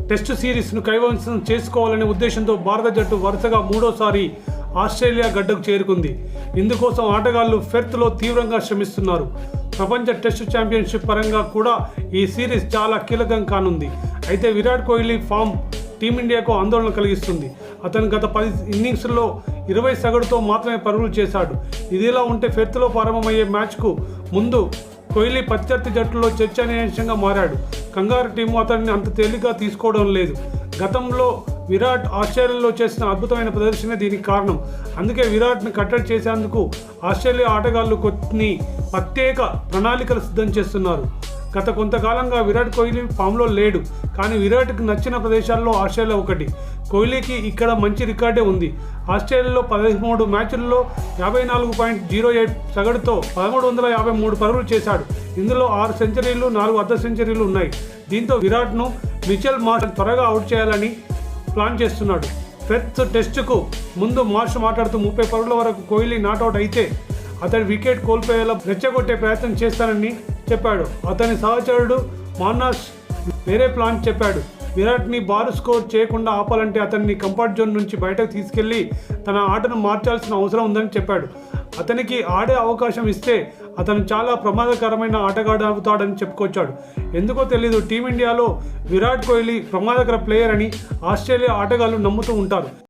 Test సిరీస్ను కైవసం చేసుకోవాలనే ఉద్దేశంతో భారత జట్టు వరుసగా మూడోసారి ఆస్ట్రేలియా గడ్డకు చేరుకుంది. ఇందుకోసం ఆటగాళ్లు పెర్త్లో తీవ్రంగా శ్రమిస్తున్నారు. ప్రపంచ టెస్టు ఛాంపియన్షిప్ పరంగా కూడా ఈ సిరీస్ చాలా కీలకం కానుంది. అయితే విరాట్ కోహ్లీ ఫామ్ టీమిండియాకు ఆందోళన కలిగిస్తుంది. అతను గత 10 ఇన్నింగ్స్లో 20 సగటుతో మాత్రమే పరుగులు చేశాడు. ఇదిలా ఉంటే పెర్త్లో ప్రారంభమయ్యే మ్యాచ్కు ముందు కోహ్లీ ప్రత్యర్థి జట్టులో చర్చనీయాంశంగా మారాడు. కంగారు టీము అతన్ని అంత తేలిగ్గా తీసుకోవడం లేదు. గతంలో విరాట్ ఆస్ట్రేలియాలో చేసిన అద్భుతమైన ప్రదర్శనే దీనికి కారణం. అందుకే విరాట్ను కట్టడి చేసేందుకు ఆస్ట్రేలియా ఆటగాళ్లు కొన్ని ప్రత్యేక ప్రణాళికలు సిద్ధం చేస్తున్నారు. గత కొంతకాలంగా విరాట్ కోహ్లీ ఫామ్లో లేడు. కానీ విరాట్కి నచ్చిన ప్రదేశాల్లో ఆస్ట్రేలియా ఒకటి. కోహ్లీకి ఇక్కడ మంచి రికార్డే ఉంది. ఆస్ట్రేలియాలో 13 మ్యాచ్ల్లో 54.08 సగటుతో 1353 పరుగులు చేశాడు. ఇందులో 6 సెంచరీలు 4 అర్ధ సెంచరీలు ఉన్నాయి. దీంతో విరాట్ను మిచెల్ మార్ష్ త్వరగా అవుట్ చేయాలని ప్లాన్ చేస్తున్నాడు. పెర్త్ టెస్టుకు ముందు మార్ష్ మాట్లాడుతూ 30 పరుగుల వరకు కోహ్లీ నాట్అవుట్ అయితే అతడి వికెట్ కోల్పోయేలా రెచ్చగొట్టే ప్రయత్నం చేస్తానని చెప్పాడు. అతని సహచరుడు మార్ష్ వేరే ప్లాన్ చెప్పాడు. విరాట్ని బారు స్కోర్ చేయకుండా ఆపాలంటే అతన్ని కంఫర్ట్ జోన్ నుంచి బయటకు తీసుకెళ్లి తన ఆటను మార్చాల్సిన అవసరం ఉందని చెప్పాడు. అతనికి ఆడే అవకాశం ఇస్తే అతను చాలా ప్రమాదకరమైన ఆటగాడు అవుతాడని చెప్పుకొచ్చాడు. ఎందుకో తెలీదు, టీమిండియాలో విరాట్ కోహ్లీ ప్రమాదకర ప్లేయర్ అని ఆస్ట్రేలియా ఆటగాళ్లు నమ్ముతూ ఉంటారు.